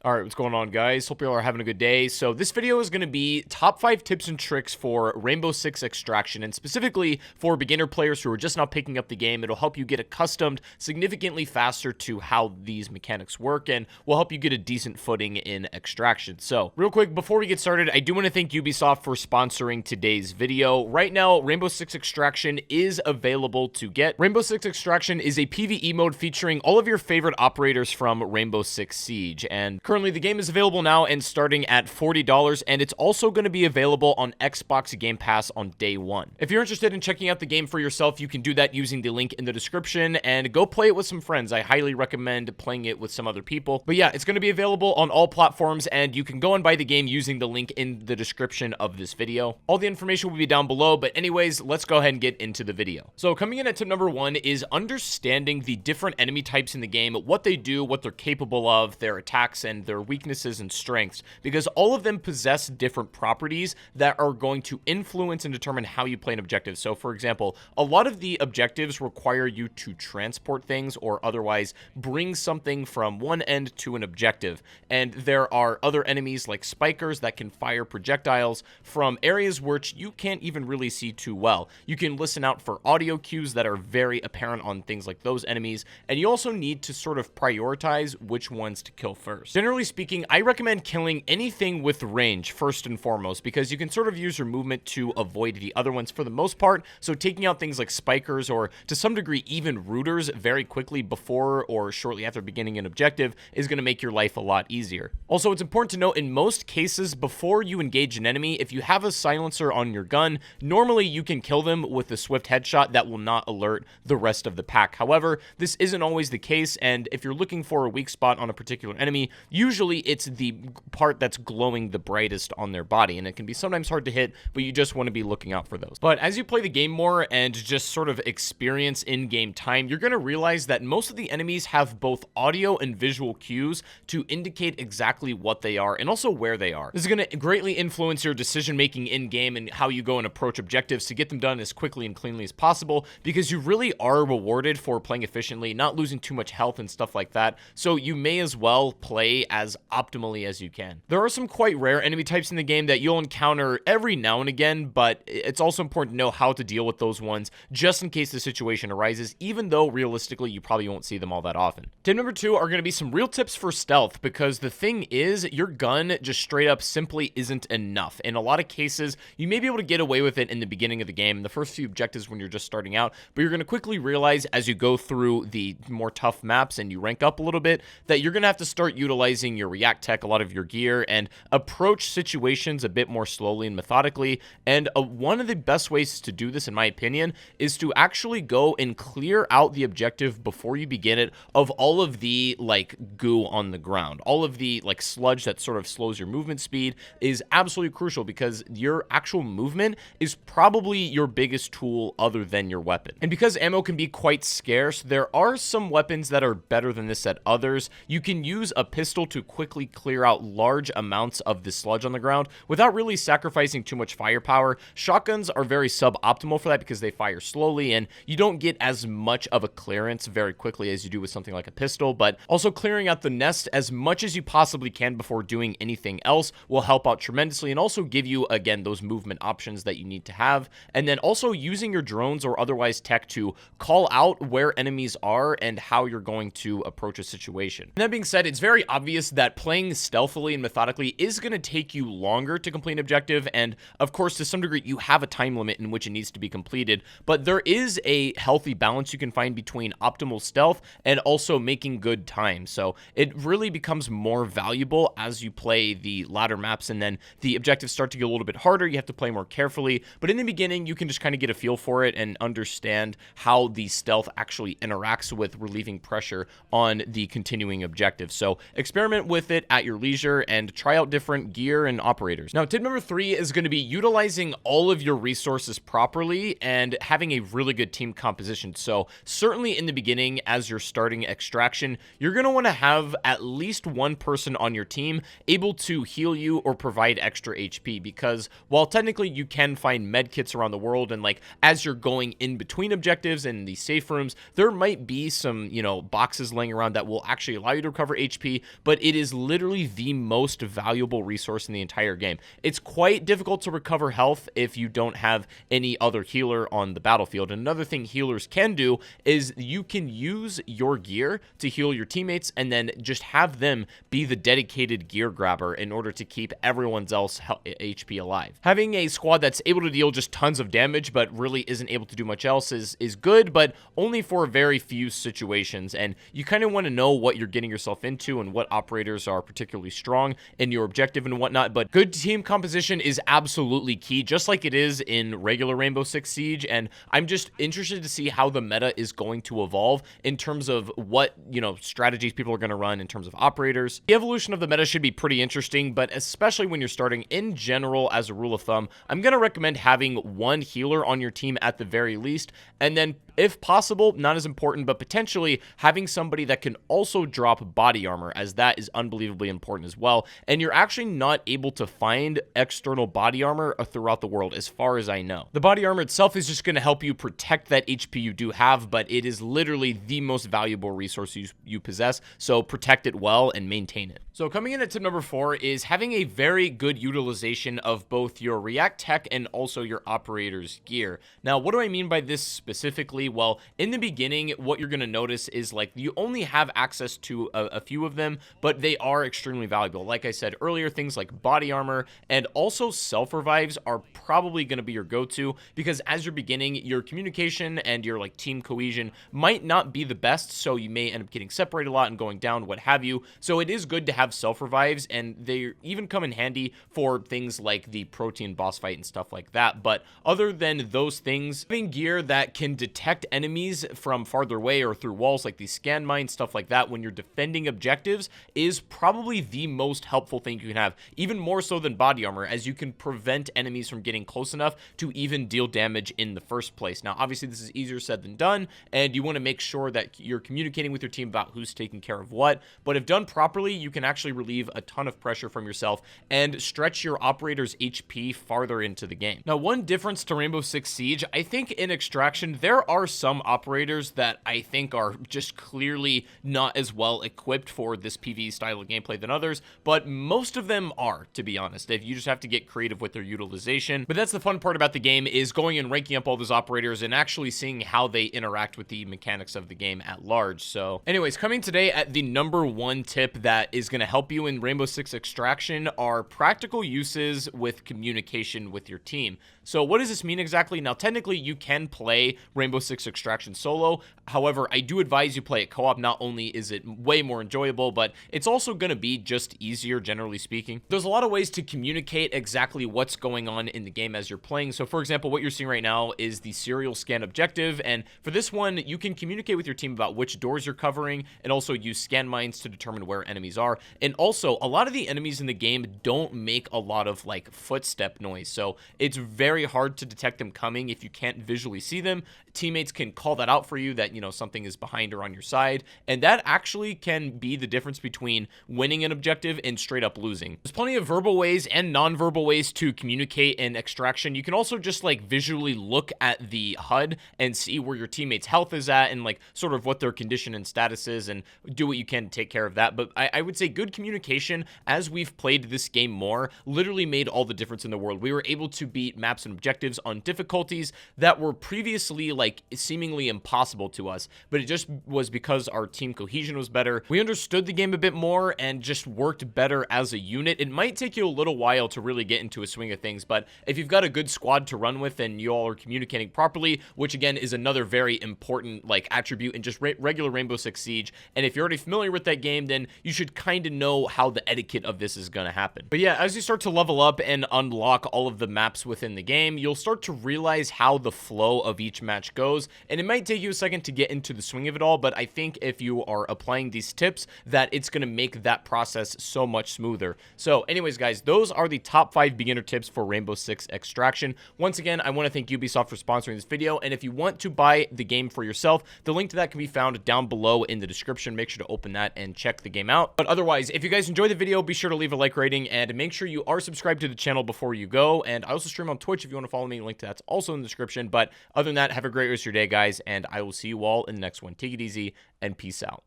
Alright, what's going on, guys? Hope you all are having a good day. So this video is going to be top 5 tips and tricks for Rainbow Six Extraction, and specifically for beginner players who are just now picking up the game. It'll help you get accustomed significantly faster to how these mechanics work, and will help you get a decent footing in Extraction. So, real quick, before we get started, I do want to thank Ubisoft for sponsoring today's video. Right now, Rainbow Six Extraction is available to get. Rainbow Six Extraction is a PvE mode featuring all of your favorite operators from Rainbow Six Siege, and currently, the game is available now and starting at $40, and it's also going to be available on Xbox Game Pass on day one. If you're interested in checking out the game for yourself, you can do that using the link in the description, and go play it with some friends. I highly recommend playing it with some other people. But yeah, it's going to be available on all platforms, and you can go and buy the game using the link in the description of this video. All the information will be down below, but anyways, let's go ahead and get into the video. So coming in at tip number 1 is understanding the different enemy types in the game, what they do, what they're capable of, their attacks, and their weaknesses and strengths, because all of them possess different properties that are going to influence and determine how you play an objective. So for example, a lot of the objectives require you to transport things or otherwise bring something from one end to an objective, and there are other enemies like spikers that can fire projectiles from areas which you can't even really see too well. You can listen out for audio cues that are very apparent on things like those enemies, and you also need to sort of prioritize which ones to kill first. Generally speaking, I recommend killing anything with range first and foremost, because you can sort of use your movement to avoid the other ones for the most part. So taking out things like spikers, or to some degree even rooters, very quickly before or shortly after beginning an objective is going to make your life a lot easier. Also, it's important to note, in most cases, before you engage an enemy, if you have a silencer on your gun, normally you can kill them with a swift headshot that will not alert the rest of the pack. However, this isn't always the case, and if you're looking for a weak spot on a particular enemy, usually it's the part that's glowing the brightest on their body, and it can be sometimes hard to hit, but you just want to be looking out for those. But as you play the game more and just sort of experience in-game time, you're going to realize that most of the enemies have both audio and visual cues to indicate exactly what they are and also where they are. This is going to greatly influence your decision-making in-game and how you go and approach objectives to get them done as quickly and cleanly as possible, because you really are rewarded for playing efficiently, not losing too much health and stuff like that, so you may as well play as optimally as you can. There are some quite rare enemy types in the game that you'll encounter every now and again, but it's also important to know how to deal with those ones just in case the situation arises, even though realistically you probably won't see them all that often. Tip number 2 are going to be some real tips for stealth, because the thing is, your gun just straight up simply isn't enough. In a lot of cases, you may be able to get away with it in the beginning of the game, the first few objectives when you're just starting out, but you're going to quickly realize as you go through the more tough maps and you rank up a little bit that you're going to have to start utilizing your react tech, a lot of your gear, and approach situations a bit more slowly and methodically. And one of the best ways to do this, in my opinion, is to actually go and clear out the objective before you begin it of all of the like goo on the ground. All of the like sludge that sort of slows your movement speed is absolutely crucial, because your actual movement is probably your biggest tool other than your weapon. And because ammo can be quite scarce, there are some weapons that are better than this at others. You can use a pistol to quickly clear out large amounts of the sludge on the ground without really sacrificing too much firepower. Shotguns are very suboptimal for that because they fire slowly and you don't get as much of a clearance very quickly as you do with something like a pistol, but also clearing out the nest as much as you possibly can before doing anything else will help out tremendously, and also give you, again, those movement options that you need to have. And then also using your drones or otherwise tech to call out where enemies are and how you're going to approach a situation. And that being said, it's very obvious that playing stealthily and methodically is going to take you longer to complete an objective, and of course to some degree you have a time limit in which it needs to be completed, but there is a healthy balance you can find between optimal stealth and also making good time. So it really becomes more valuable as you play the latter maps, and then the objectives start to get a little bit harder. You have to play more carefully, but in the beginning you can just kind of get a feel for it and understand how the stealth actually interacts with relieving pressure on the continuing objective. So experiment with it at your leisure and try out different gear and operators. Now, tip number 3 is going to be utilizing all of your resources properly and having a really good team composition. So certainly in the beginning, as you're starting Extraction, you're going to want to have at least one person on your team able to heal you or provide extra HP, because while technically you can find med kits around the world, and like as you're going in between objectives and the safe rooms, there might be some, boxes laying around that will actually allow you to recover HP, but but it is literally the most valuable resource in the entire game. It's quite difficult to recover health if you don't have any other healer on the battlefield. And another thing healers can do is you can use your gear to heal your teammates and then just have them be the dedicated gear grabber in order to keep everyone's else HP alive. Having a squad that's able to deal just tons of damage but really isn't able to do much else is good, but only for very few situations. And you kind of want to know what you're getting yourself into and what operators are particularly strong in your objective and whatnot. But good team composition is absolutely key, just like it is in regular Rainbow Six Siege. And I'm just interested to see how the meta is going to evolve in terms of what, strategies people are going to run in terms of operators. The evolution of the meta should be pretty interesting, but especially when you're starting, in general, as a rule of thumb, I'm going to recommend having one healer on your team at the very least, and then if possible, not as important, but potentially having somebody that can also drop body armor, as that is unbelievably important as well. And you're actually not able to find external body armor throughout the world, as far as I know. The body armor itself is just going to help you protect that HP you do have, but it is literally the most valuable resource you possess, so protect it well and maintain it. So coming in at tip number 4 is having a very good utilization of both your React Tech and also your operator's gear. Now, what do I mean by this specifically? Well, in the beginning, what you're going to notice is like you only have access to a few of them, but they are extremely valuable. Like I said earlier, things like body armor and also self-revives are probably going to be your go-to, because as you're beginning, your communication and your like team cohesion might not be the best, so you may end up getting separated a lot and going down, what have you. So it is good to have self-revives, and they even come in handy for things like the protein boss fight and stuff like that. But other than those things, having gear that can detect enemies from farther away or through walls, like these scan mines, stuff like that, when you're defending objectives, is probably the most helpful thing you can have, even more so than body armor, as you can prevent enemies from getting close enough to even deal damage in the first place. Now, obviously, this is easier said than done, and you want to make sure that you're communicating with your team about who's taking care of what, but if done properly, you can actually relieve a ton of pressure from yourself and stretch your operator's HP farther into the game. Now, one difference to Rainbow Six Siege, I think in Extraction, there are some operators that I think are just clearly not as well equipped for this PvE style of gameplay than others, but most of them are, to be honest. If you just have to get creative with their utilization. But that's the fun part about the game, is going and ranking up all those operators and actually seeing how they interact with the mechanics of the game at large. So anyways, coming today at the number 1 tip that is going to help you in Rainbow Six Extraction are practical uses with communication with your team. So what does this mean exactly? Now, technically, you can play Rainbow Six Extraction solo. However, I do advise you play it co-op. Not only is it way more enjoyable, but it's also going to be just easier, generally speaking. There's a lot of ways to communicate exactly what's going on in the game as you're playing. So, for example, what you're seeing right now is the serial scan objective. And for this one, you can communicate with your team about which doors you're covering and also use scan mines to determine where enemies are. And also, a lot of the enemies in the game don't make a lot of like footstep noise. So it's very hard to detect them coming if you can't visually see them. Teammates can call that out for you, that, something is behind or on your side. And that actually can be the difference between winning an objective and straight up losing. There's plenty of verbal ways and non-verbal ways to communicate in Extraction. You can also just like visually look at the HUD and see where your teammate's health is at and like sort of what their condition and status is, and do what you can to take care of that. But I would say good communication, as we've played this game more, literally made all the difference in the world. We were able to beat maps and objectives on difficulties that were previously like seemingly impossible to us, but it just was because our team cohesion was better. We understood the game a bit more and just worked better as a unit. It might take you a little while to really get into a swing of things, but if you've got a good squad to run with and you all are communicating properly, which again is another very important like attribute in just regular Rainbow Six Siege, and if you're already familiar with that game, then you should kind of know how the etiquette of this is going to happen. But yeah, as you start to level up and unlock all of the maps within the game, you'll start to realize how the flow of each match goes, and it might take you a second to get into the swing of it all, but I think if you are applying these tips, that it's going to make that process so much smoother. So anyways, guys, those are the top 5 beginner tips for Rainbow Six Extraction. Once again, I want to thank Ubisoft for sponsoring this video, and if you want to buy the game for yourself, the link to that can be found down below in the description. Make sure to open that and check the game out. But otherwise, if you guys enjoyed the video, be sure to leave a like rating and make sure you are subscribed to the channel before you go. And I also stream on Twitch if you want to follow me. The link to that's also in the description. But other than that, have a great rest of your day, guys, and I will see you all in the next one. Take it easy and peace out.